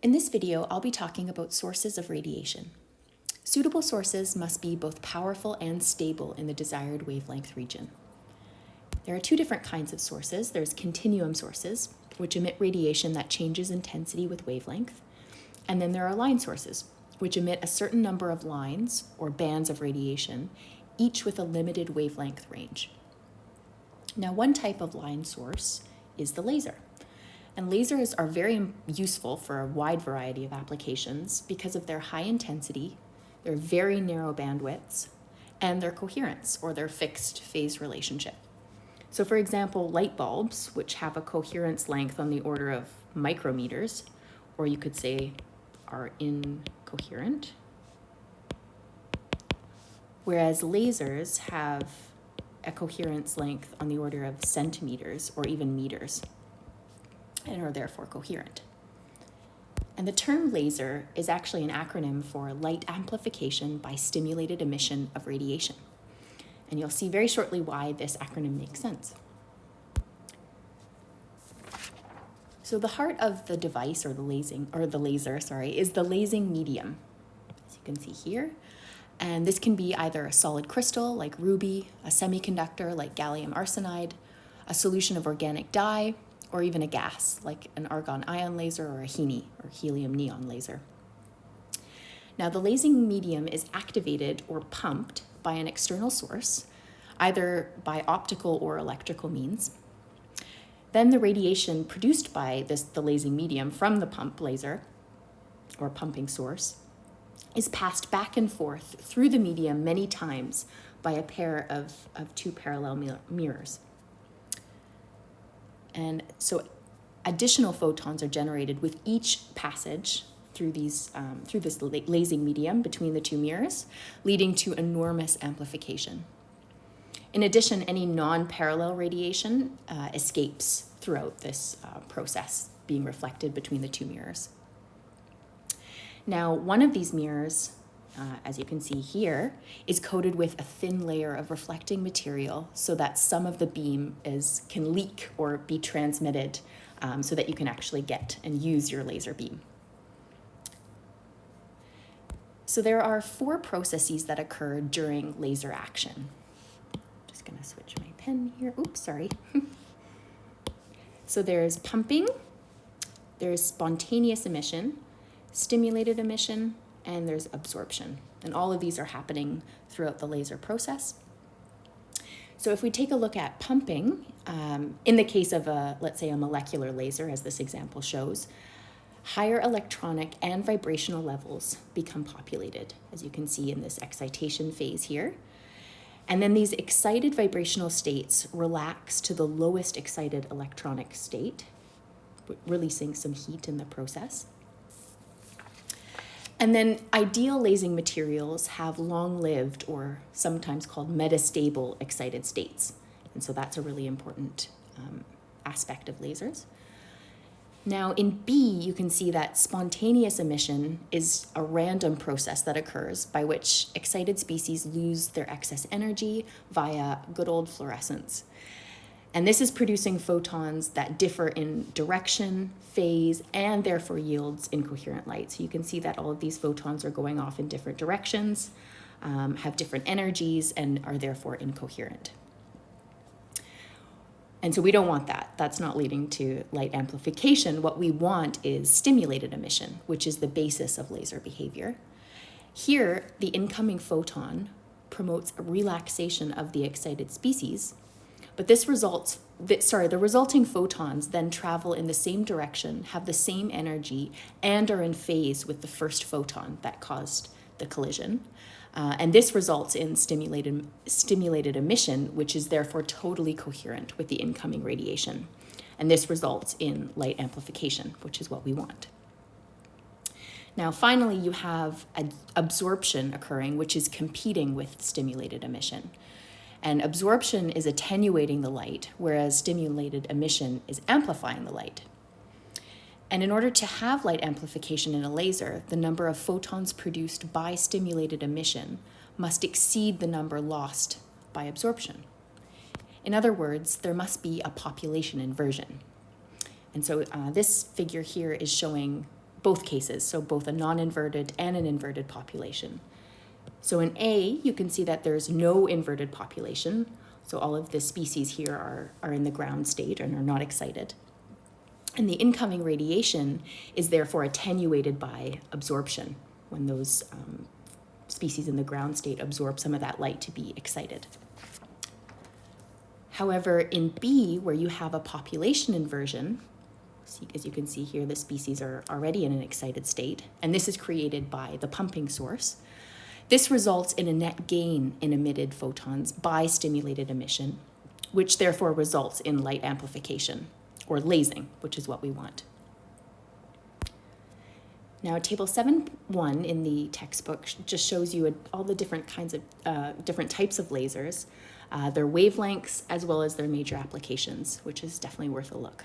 In this video, I'll be talking about sources of radiation. Suitable sources must be both powerful and stable in the desired wavelength region. There are two different kinds of sources. There's continuum sources, which emit radiation that changes intensity with wavelength. And then there are line sources, which emit a certain number of lines or bands of radiation, each with a limited wavelength range. Now, one type of line source is the laser. And lasers are very useful for a wide variety of applications because of their high intensity, their very narrow bandwidths, and their coherence, or their fixed phase relationship. So for example, light bulbs, which have a coherence length on the order of micrometers, or you could say are incoherent, whereas lasers have a coherence length on the order of centimeters or even meters, and are therefore coherent. And the term laser is actually an acronym for light amplification by stimulated emission of radiation. And you'll see very shortly why this acronym makes sense. So the heart of the device, or the laser, is the lasing medium, as you can see here. And this can be either a solid crystal like ruby, a semiconductor like gallium arsenide, a solution of organic dye, or even a gas like an argon ion laser or a HeNe, or helium neon laser. Now, the lasing medium is activated or pumped by an external source, either by optical or electrical means. Then the radiation produced by the lasing medium from the pump laser, or pumping source, is passed back and forth through the medium many times by a pair of two parallel mirrors. And so additional photons are generated with each passage through this lasing medium between the two mirrors, leading to enormous amplification. In addition, any non-parallel radiation escapes throughout this process, being reflected between the two mirrors. Now, one of these mirrors, as you can see here, is coated with a thin layer of reflecting material so that some of the beam can leak or be transmitted so that you can actually get and use your laser beam. So there are 4 processes that occur during laser action. Just gonna switch my pen here. Oops, sorry. So there's pumping, there's spontaneous emission, stimulated emission, and there's absorption. And all of these are happening throughout the laser process. So if we take a look at pumping, in the case of let's say a molecular laser, as this example shows, higher electronic and vibrational levels become populated, as you can see in this excitation phase here. And then these excited vibrational states relax to the lowest excited electronic state, releasing some heat in the process. And then ideal lasing materials have long-lived, or sometimes called metastable, excited states. And so that's a really important aspect of lasers. Now in B, you can see that spontaneous emission is a random process that occurs by which excited species lose their excess energy via good old fluorescence. And this is producing photons that differ in direction, phase, and therefore yields incoherent light. So you can see that all of these photons are going off in different directions, have different energies, and are therefore incoherent. And so we don't want that. That's not leading to light amplification. What we want is stimulated emission, which is the basis of laser behavior. Here, the incoming photon promotes a relaxation of the excited species, but the resulting photons then travel in the same direction, have the same energy, and are in phase with the first photon that caused the collision. And this results in stimulated emission, which is therefore totally coherent with the incoming radiation. And this results in light amplification, which is what we want. Now, finally, you have absorption occurring, which is competing with stimulated emission. And absorption is attenuating the light, whereas stimulated emission is amplifying the light. And in order to have light amplification in a laser, the number of photons produced by stimulated emission must exceed the number lost by absorption. In other words, there must be a population inversion. And so this figure here is showing both cases, so both a non-inverted and an inverted population. So in A, you can see that there's no inverted population. So all of the species here are in the ground state and are not excited. And the incoming radiation is therefore attenuated by absorption when those species in the ground state absorb some of that light to be excited. However, in B, where you have a population inversion, as you can see here, the species are already in an excited state, and this is created by the pumping source. This results in a net gain in emitted photons by stimulated emission, which therefore results in light amplification, or lasing, which is what we want. Now, table 7.1 in the textbook just shows you all the different kinds of different types of lasers, their wavelengths, as well as their major applications, which is definitely worth a look.